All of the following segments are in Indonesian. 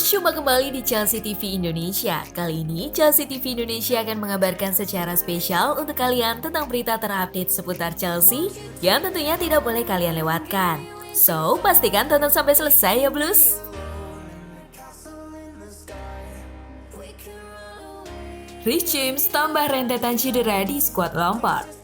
Jumpa kembali di Chelsea TV Indonesia. Kali ini, Chelsea TV Indonesia akan mengabarkan secara spesial untuk kalian tentang berita terupdate seputar Chelsea yang tentunya tidak boleh kalian lewatkan. So, pastikan tonton sampai selesai ya Blues! Reece James tambah rentetan cedera di skuad Lampard.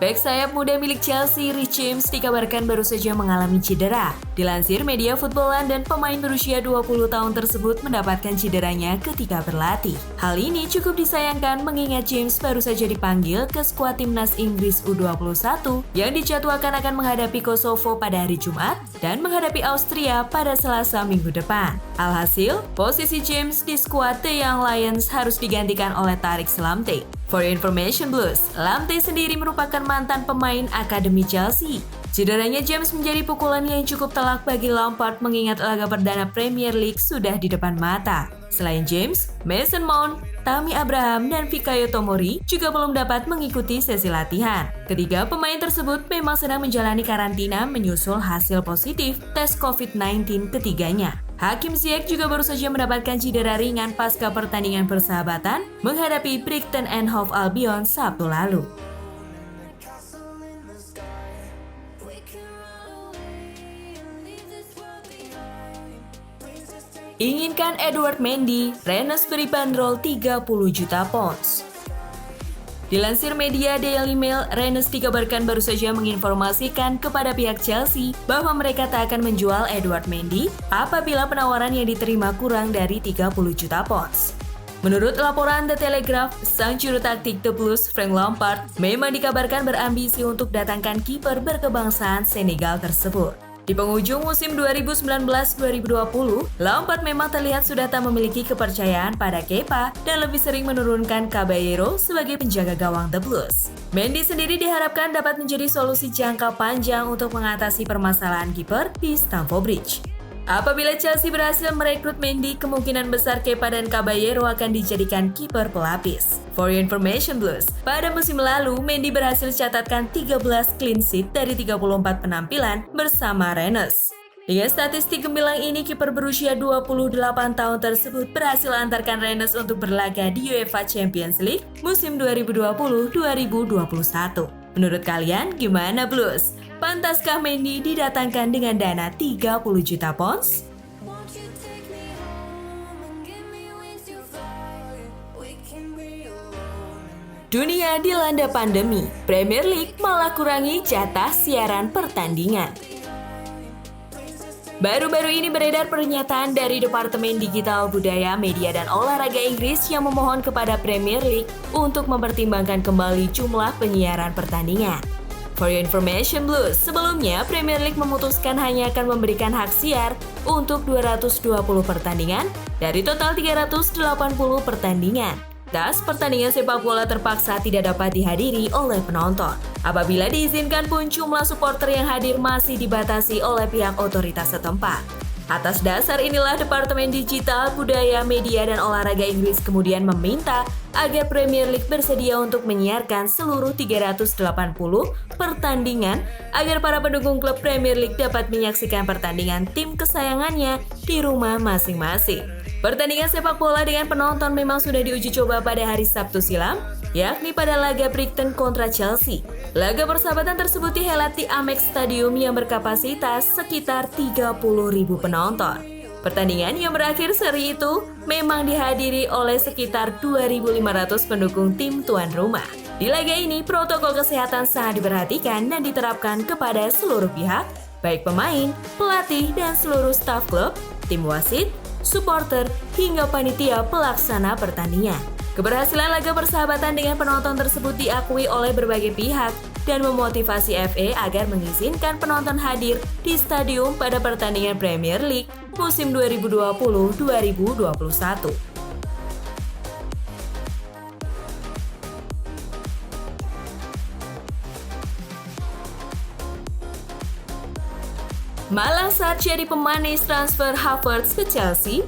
Bek sayap muda milik Chelsea, Reece James dikabarkan baru saja mengalami cedera. Dilansir media Football London, pemain berusia 20 tahun tersebut mendapatkan cederanya ketika berlatih. Hal ini cukup disayangkan mengingat James baru saja dipanggil ke skuad timnas Inggris U21 yang dijadwalkan akan menghadapi Kosovo pada hari Jumat dan menghadapi Austria pada Selasa minggu depan. Alhasil, posisi James di skuad The Young Lions harus digantikan oleh Tariq Lamptey. For your information Blues, Lamptey sendiri merupakan mantan pemain akademi Chelsea. Cederanya James menjadi pukulan yang cukup telak bagi Lampard mengingat laga perdana Premier League sudah di depan mata. Selain James, Mason Mount, Tammy Abraham, dan Fikayo Tomori juga belum dapat mengikuti sesi latihan. Ketiga pemain tersebut memang sedang menjalani karantina menyusul hasil positif tes COVID-19 ketiganya. Hakim Ziyech juga baru saja mendapatkan cedera ringan pasca pertandingan persahabatan menghadapi Brighton and Hove Albion Sabtu lalu. Inginkan Edward Mendy, Rennes beri bandrol 30 juta pounds. Dilansir media Daily Mail, Rennes dikabarkan baru saja menginformasikan kepada pihak Chelsea bahwa mereka tak akan menjual Edward Mendy apabila penawaran yang diterima kurang dari 30 juta pounds. Menurut laporan The Telegraph, sang juru taktik The Blues, Frank Lampard, memang dikabarkan berambisi untuk datangkan kiper berkebangsaan Senegal tersebut. Di penghujung musim 2019-2020, Lampard memang terlihat sudah tak memiliki kepercayaan pada Kepa dan lebih sering menurunkan Caballero sebagai penjaga gawang The Blues. Mendy sendiri diharapkan dapat menjadi solusi jangka panjang untuk mengatasi permasalahan kiper di Stamford Bridge. Apabila Chelsea berhasil merekrut Mendy, kemungkinan besar Kepa dan Caballero akan dijadikan kiper pelapis. For your information Blues, pada musim lalu Mendy berhasil catatkan 13 clean sheet dari 34 penampilan bersama Rennes. Dengan statistik gemilang ini, kiper berusia 28 tahun tersebut berhasil antarkan Rennes untuk berlaga di UEFA Champions League musim 2020-2021. Menurut kalian, gimana Blues? Pantaskah Mendy didatangkan dengan dana 30 juta pounds? Dunia dilanda pandemi, Premier League malah kurangi jatah siaran pertandingan. Baru-baru ini beredar pernyataan dari Departemen Digital Budaya, Media, dan Olahraga Inggris yang memohon kepada Premier League untuk mempertimbangkan kembali jumlah penyiaran pertandingan. For your information Blues, sebelumnya Premier League memutuskan hanya akan memberikan hak siar untuk 220 pertandingan dari total 380 pertandingan. Thus, pertandingan sepak bola terpaksa tidak dapat dihadiri oleh penonton. Apabila diizinkan pun, jumlah supporter yang hadir masih dibatasi oleh pihak otoritas setempat. Atas dasar inilah Departemen Digital, Budaya, Media, dan Olahraga Inggris kemudian meminta agar Premier League bersedia untuk menyiarkan seluruh 380 pertandingan agar para pendukung klub Premier League dapat menyaksikan pertandingan tim kesayangannya di rumah masing-masing. Pertandingan sepak bola dengan penonton memang sudah diuji coba pada hari Sabtu silam, yakni pada laga Brighton kontra Chelsea. Laga persahabatan tersebut dihelat di Amex Stadium yang berkapasitas sekitar 30.000 penonton. Pertandingan yang berakhir seri itu memang dihadiri oleh sekitar 2.500 pendukung tim tuan rumah. Di laga ini, protokol kesehatan sangat diperhatikan dan diterapkan kepada seluruh pihak, baik pemain, pelatih, dan seluruh staf klub, tim wasit, supporter, hingga panitia pelaksana pertandingan. Keberhasilan laga persahabatan dengan penonton tersebut diakui oleh berbagai pihak dan memotivasi FA agar mengizinkan penonton hadir di stadium pada pertandingan Premier League musim 2020-2021. Malang Sarr jadi pemanis transfer Havertz ke Chelsea.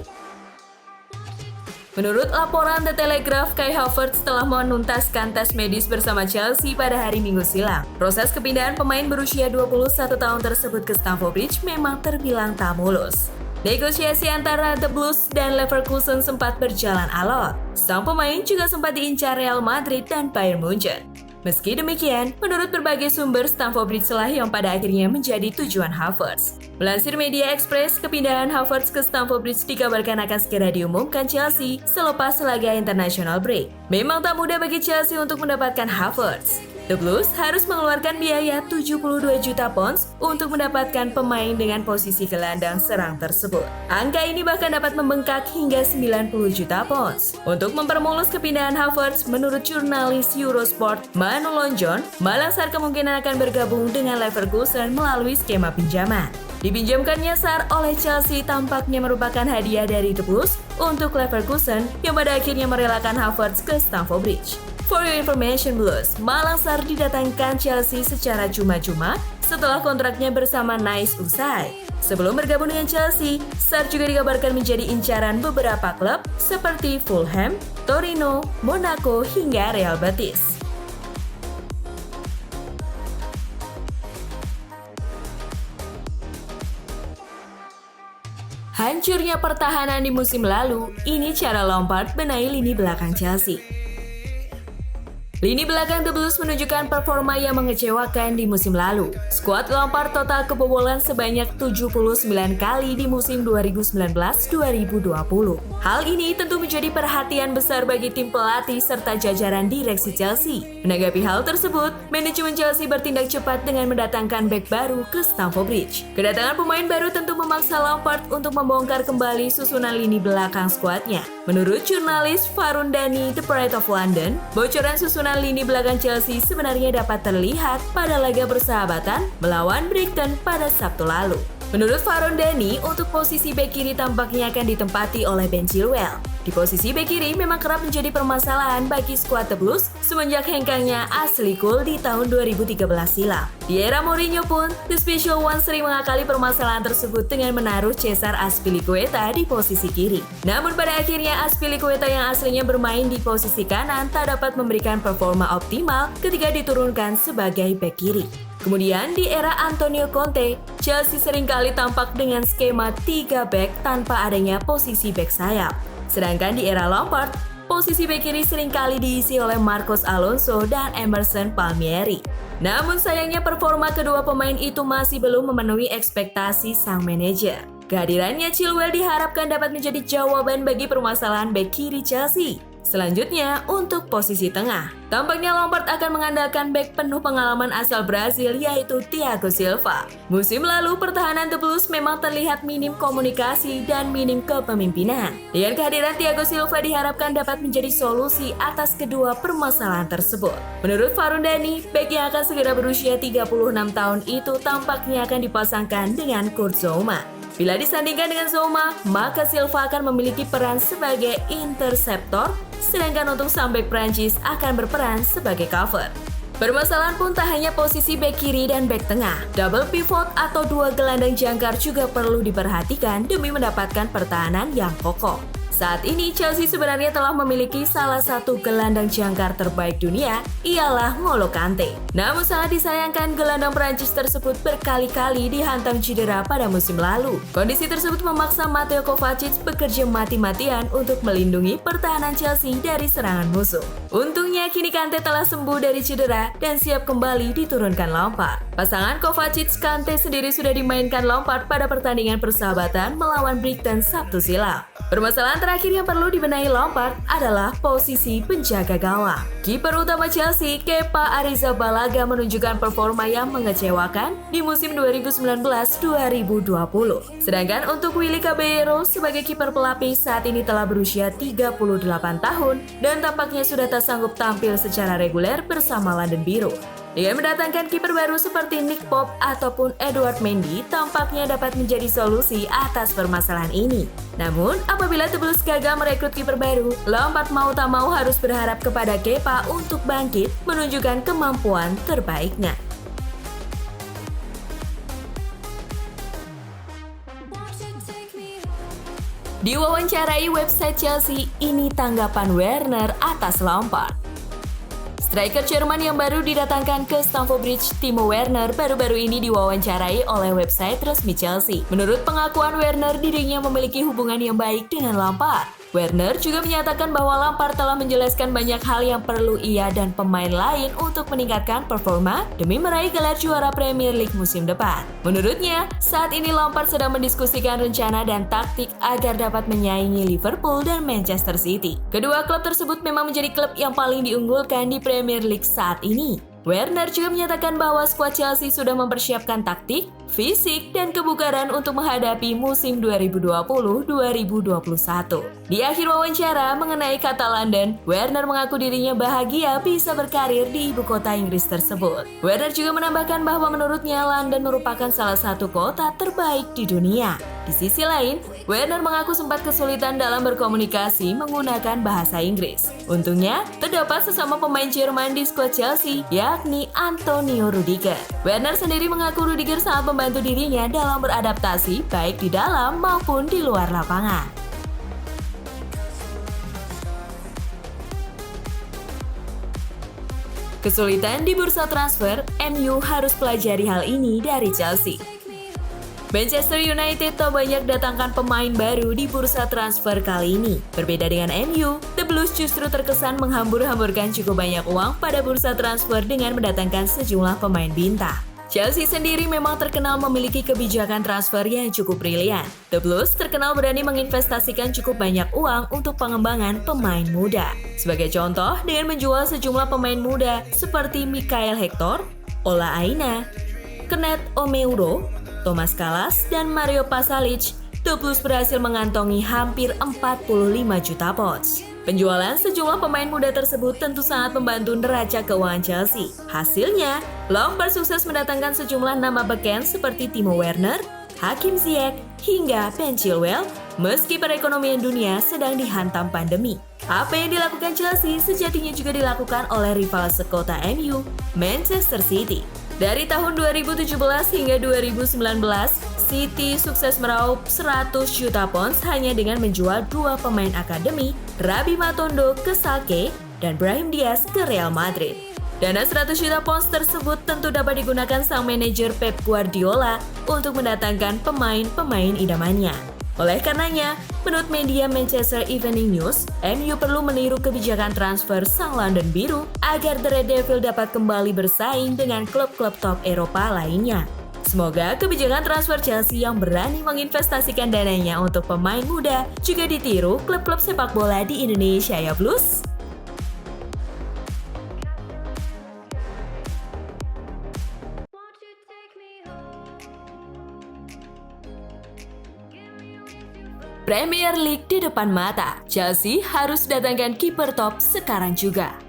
Menurut laporan The Telegraph, Kai Havertz telah menuntaskan tes medis bersama Chelsea pada hari Minggu silam. Proses kepindahan pemain berusia 21 tahun tersebut ke Stamford Bridge memang terbilang tak mulus. Negosiasi antara The Blues dan Leverkusen sempat berjalan alot. Sang pemain juga sempat diincar Real Madrid dan Bayern Munchen. Meski demikian, menurut berbagai sumber, Stamford Bridge lah yang pada akhirnya menjadi tujuan Havertz. Melansir Media Express, kepindahan Havertz ke Stamford Bridge dikabarkan akan segera diumumkan Chelsea selepas laga international break. Memang tak mudah bagi Chelsea untuk mendapatkan Havertz. The Blues harus mengeluarkan biaya 72 juta pounds untuk mendapatkan pemain dengan posisi gelandang serang tersebut. Angka ini bahkan dapat membengkak hingga 90 juta pounds. Untuk mempermulus kepindahan Havertz, menurut jurnalis Eurosport Manu Lonjon, Malangsar kemungkinan akan bergabung dengan Leverkusen melalui skema pinjaman. Dipinjamkannya Sar oleh Chelsea tampaknya merupakan hadiah dari The Blues untuk Leverkusen yang pada akhirnya merelakan Havertz ke Stamford Bridge. For your information, Blues, Malangsar didatangkan Chelsea secara cuma-cuma setelah kontraknya bersama Nice usai. Sebelum bergabung dengan Chelsea, Sar juga dikabarkan menjadi incaran beberapa klub seperti Fulham, Torino, Monaco, hingga Real Betis. Hancurnya pertahanan di musim lalu, ini cara Lampard benahi lini belakang Chelsea. Lini belakang The Blues menunjukkan performa yang mengecewakan di musim lalu. Skuad Lampard total kebobolan sebanyak 79 kali di musim 2019-2020. Hal ini tentu menjadi perhatian besar bagi tim pelatih serta jajaran direksi Chelsea. Menanggapi hal tersebut, manajemen Chelsea bertindak cepat dengan mendatangkan bek baru ke Stamford Bridge. Kedatangan pemain baru tentu memaksa Lampard untuk membongkar kembali susunan lini belakang skuadnya. Menurut jurnalis Farundani The Pride of London, bocoran susunan lini belakang Chelsea sebenarnya dapat terlihat pada laga persahabatan melawan Brighton pada Sabtu lalu. Menurut Farundani, untuk posisi bek kiri tampaknya akan ditempati oleh Ben Chilwell. Di posisi bek kiri memang kerap menjadi permasalahan bagi skuad The Blues semenjak hengkangnya Ashley Cole di tahun 2013 silam. Di era Mourinho pun, The Special One sering mengakali permasalahan tersebut dengan menaruh Cesar Azpilicueta di posisi kiri. Namun pada akhirnya Azpilicueta yang aslinya bermain di posisi kanan tak dapat memberikan performa optimal ketika diturunkan sebagai bek kiri. Kemudian di era Antonio Conte, Chelsea seringkali tampak dengan skema 3 bek tanpa adanya posisi bek sayap. Sedangkan di era Lampard, posisi bek kiri seringkali diisi oleh Marcos Alonso dan Emerson Palmieri. Namun sayangnya performa kedua pemain itu masih belum memenuhi ekspektasi sang manajer. Kehadirannya Chilwell diharapkan dapat menjadi jawaban bagi permasalahan bek kiri Chelsea. Selanjutnya, untuk posisi tengah, tampaknya Lampard akan mengandalkan bek penuh pengalaman asal Brasil yaitu Thiago Silva. Musim lalu, pertahanan The Blues memang terlihat minim komunikasi dan minim kepemimpinan. Dengan kehadiran Thiago Silva diharapkan dapat menjadi solusi atas kedua permasalahan tersebut. Menurut Farundani, bek yang akan segera berusia 36 tahun itu tampaknya akan dipasangkan dengan Kurt Zouma. Bila disandingkan dengan Zouma, maka Silva akan memiliki peran sebagai interceptor, sedangkan untuk sang bek Prancis akan berperan sebagai cover. Permasalahan pun tak hanya posisi bek kiri dan bek tengah. Double pivot atau dua gelandang jangkar juga perlu diperhatikan demi mendapatkan pertahanan yang kokoh. Saat ini Chelsea sebenarnya telah memiliki salah satu gelandang jangkar terbaik dunia, ialah N'Golo Kante. Namun sangat disayangkan gelandang Prancis tersebut berkali-kali dihantam cedera pada musim lalu. Kondisi tersebut memaksa Mateo Kovacic bekerja mati-matian untuk melindungi pertahanan Chelsea dari serangan musuh. Untungnya kini Kante telah sembuh dari cedera dan siap kembali diturunkan Lampard. Pasangan Kovacic-Kante sendiri sudah dimainkan Lampard pada pertandingan persahabatan melawan Brighton Sabtu silam. Permasalahan terakhir yang perlu dibenahi Lampard adalah posisi penjaga gawang. Kiper utama Chelsea, Kepa Arrizabalaga menunjukkan performa yang mengecewakan di musim 2019-2020. Sedangkan untuk Willy Caballero sebagai kiper pelapis saat ini telah berusia 38 tahun dan tampaknya sudah tak sanggup tampil secara reguler bersama London Biru. Dengan mendatangkan kiper baru seperti Nick Pope ataupun Edouard Mendy tampaknya dapat menjadi solusi atas permasalahan ini. Namun, apabila The Blues gagal merekrut kiper baru, Lampard mau tak mau harus berharap kepada Kepa untuk bangkit menunjukkan kemampuan terbaiknya. Diwawancarai website Chelsea, ini tanggapan Werner atas Lampard. Striker Jerman yang baru didatangkan ke Stamford Bridge, Timo Werner, baru-baru ini diwawancarai oleh website resmi Chelsea. Menurut pengakuan Werner, dirinya memiliki hubungan yang baik dengan Lampard. Werner juga menyatakan bahwa Lampard telah menjelaskan banyak hal yang perlu ia dan pemain lain untuk meningkatkan performa demi meraih gelar juara Premier League musim depan. Menurutnya, saat ini Lampard sedang mendiskusikan rencana dan taktik agar dapat menyaingi Liverpool dan Manchester City. Kedua klub tersebut memang menjadi klub yang paling diunggulkan di Premier League saat ini. Werner juga menyatakan bahwa skuad Chelsea sudah mempersiapkan taktik, fisik, dan kebugaran untuk menghadapi musim 2020-2021. Di akhir wawancara mengenai kata London, Werner mengaku dirinya bahagia bisa berkarir di ibu kota Inggris tersebut. Werner juga menambahkan bahwa menurutnya London merupakan salah satu kota terbaik di dunia. Di sisi lain, Werner mengaku sempat kesulitan dalam berkomunikasi menggunakan bahasa Inggris. Untungnya, terdapat sesama pemain Jerman di skuad Chelsea, yakni Antonio Rudiger. Werner sendiri mengaku Rudiger sangat membantu dirinya dalam beradaptasi baik di dalam maupun di luar lapangan. Kesulitan di bursa transfer, MU harus pelajari hal ini dari Chelsea. Manchester United tak banyak datangkan pemain baru di bursa transfer kali ini. Berbeda dengan MU, The Blues justru terkesan menghambur-hamburkan cukup banyak uang pada bursa transfer dengan mendatangkan sejumlah pemain bintang. Chelsea sendiri memang terkenal memiliki kebijakan transfer yang cukup brilian. The Blues terkenal berani menginvestasikan cukup banyak uang untuk pengembangan pemain muda. Sebagai contoh, dengan menjual sejumlah pemain muda seperti Mikael Hector, Ola Aina, Kenneth Omeuro, Thomas Kalas, dan Mario Pasalic, The Blues berhasil mengantongi hampir 45 juta pounds. Penjualan sejumlah pemain muda tersebut tentu sangat membantu neraca keuangan Chelsea. Hasilnya, Lampard sukses mendatangkan sejumlah nama beken seperti Timo Werner, Hakim Ziyech, hingga Ben Chilwell, meski perekonomian dunia sedang dihantam pandemi. Apa yang dilakukan Chelsea sejatinya juga dilakukan oleh rival sekota MU, Manchester City. Dari tahun 2017 hingga 2019, City sukses meraup 100 juta pounds hanya dengan menjual dua pemain akademi, Rabi Matondo ke Schalke dan Brahim Diaz ke Real Madrid. Dana 100 juta pounds tersebut tentu dapat digunakan sang manajer Pep Guardiola untuk mendatangkan pemain-pemain idamannya. Oleh karenanya, menurut media Manchester Evening News, MU perlu meniru kebijakan transfer sang London Biru agar The Red Devil dapat kembali bersaing dengan klub-klub top Eropa lainnya. Semoga kebijakan transfer Chelsea yang berani menginvestasikan dananya untuk pemain muda juga ditiru klub-klub sepak bola di Indonesia ya Blues. Premier League di depan mata, Chelsea harus datangkan kiper top sekarang juga.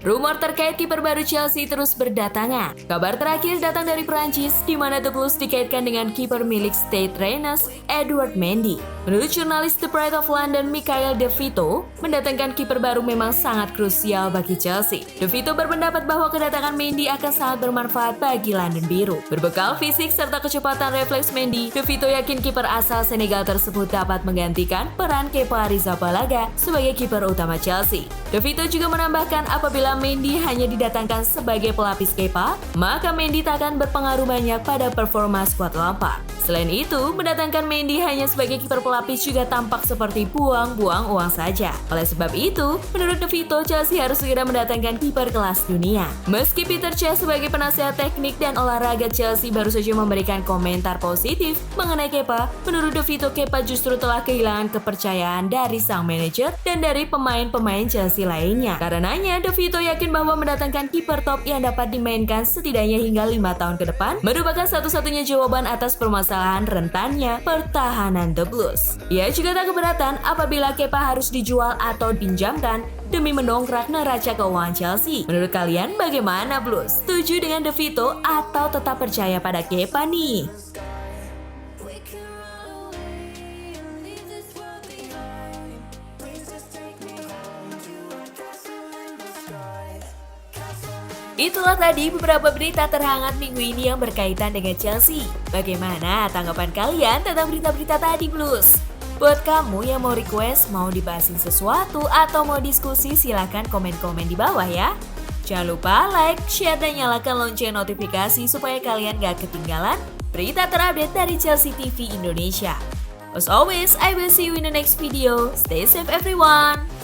Rumor terkait kiper baru Chelsea terus berdatangan. Kabar terakhir datang dari Perancis, di mana The Blues dikaitkan dengan kiper milik Stade Rennes, Edouard Mendy. Menurut jurnalis The Pride of London, Michael De Vito, mendatangkan kiper baru memang sangat krusial bagi Chelsea. De Vito berpendapat bahwa kedatangan Mendy akan sangat bermanfaat bagi London Biru. Berbekal fisik serta kecepatan refleks Mendy, De Vito yakin kiper asal Senegal tersebut dapat menggantikan peran Kepa Arrizabalaga sebagai kiper utama Chelsea. De Vito juga menambahkan apabila Mendy hanya didatangkan sebagai pelapis Kepa, maka Mendy tak akan berpengaruh banyak pada performa skuad Lampard. Selain itu, mendatangkan Mendy hanya sebagai kiper pelapis juga tampak seperti buang-buang uang saja. Oleh sebab itu, menurut De Vito, Chelsea harus segera mendatangkan kiper kelas dunia. Meski Peter Cech sebagai penasihat teknik dan olahraga Chelsea baru saja memberikan komentar positif mengenai Kepa, menurut De Vito, Kepa justru telah kehilangan kepercayaan dari sang manajer dan dari pemain-pemain Chelsea lainnya. Karenanya, De Vito yakin bahwa mendatangkan kiper top yang dapat dimainkan setidaknya hingga 5 tahun ke depan merupakan satu-satunya jawaban atas permasalahan rentannya pertahanan The Blues. Ia juga tak keberatan apabila Kepa harus dijual atau pinjamkan demi mendongkrak neraca keuangan Chelsea. Menurut kalian bagaimana Blues? Setuju dengan De Vito atau tetap percaya pada Kepa nih? Itulah tadi beberapa berita terhangat minggu ini yang berkaitan dengan Chelsea. Bagaimana tanggapan kalian tentang berita-berita tadi, Blues? Buat kamu yang mau request, mau dibahasin sesuatu, atau mau diskusi, silahkan komen-komen di bawah ya. Jangan lupa like, share, dan nyalakan lonceng notifikasi supaya kalian gak ketinggalan berita terupdate dari Chelsea TV Indonesia. As always, I will see you in the next video. Stay safe everyone!